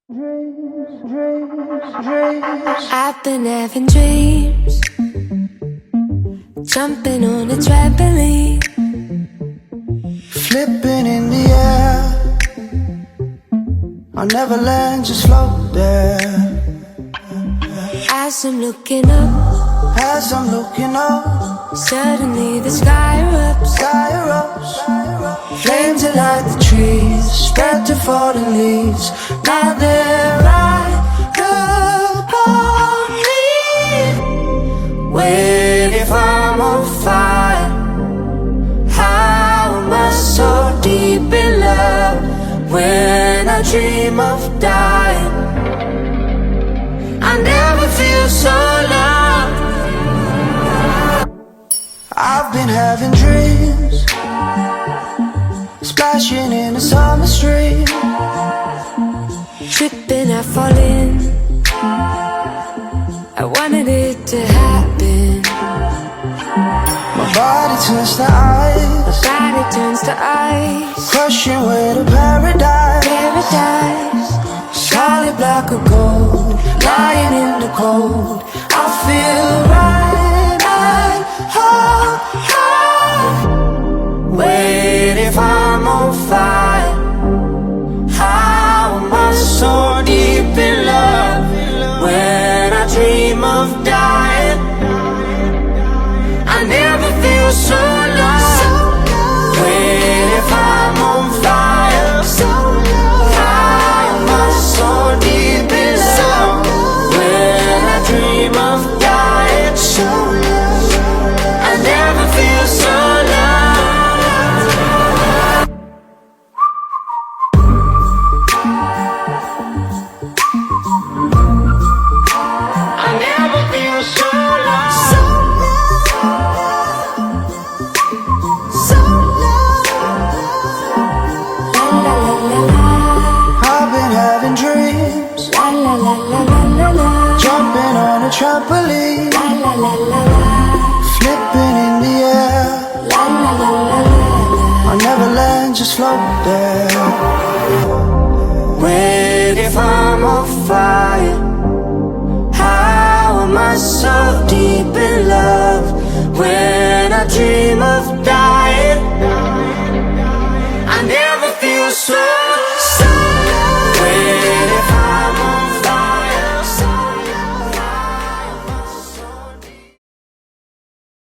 I've been having dreams, jumping on a trampoline, flipping in the air. I'll never land, just float there. as I'm looking up, As I'm looking up, suddenly the sky erupts. sky erupts. Flames that light the trees, spread to fallen leaves. Now they're right upon me. Wait, if I'm on fire, how am I so deep in love? When I dream of dying, I never feel so loved. I've been having dreams, splashing in a summer stream, Tripping, I fall in. I wanted it to happen. my body turns to ice, Body turns to ice. crushing way to paradise. Paradise. Solid block of gold, lying in the cold. I feel right, Wait, if I'm on fire, how am I so deep in love? When I dream of dying, I never feel so lost. Wait, if I'm on fire, how am I so deep in love? When I dream of dying, I never feel so loved. I never feel so loved. La la la la I've been having dreams, la la la la la la la jumping on a trampoline, la la la la la flipping in the air. la la la la la. I'll never land, just float there. Wait, if I'm on fire, how am I so deep in love? When I dream of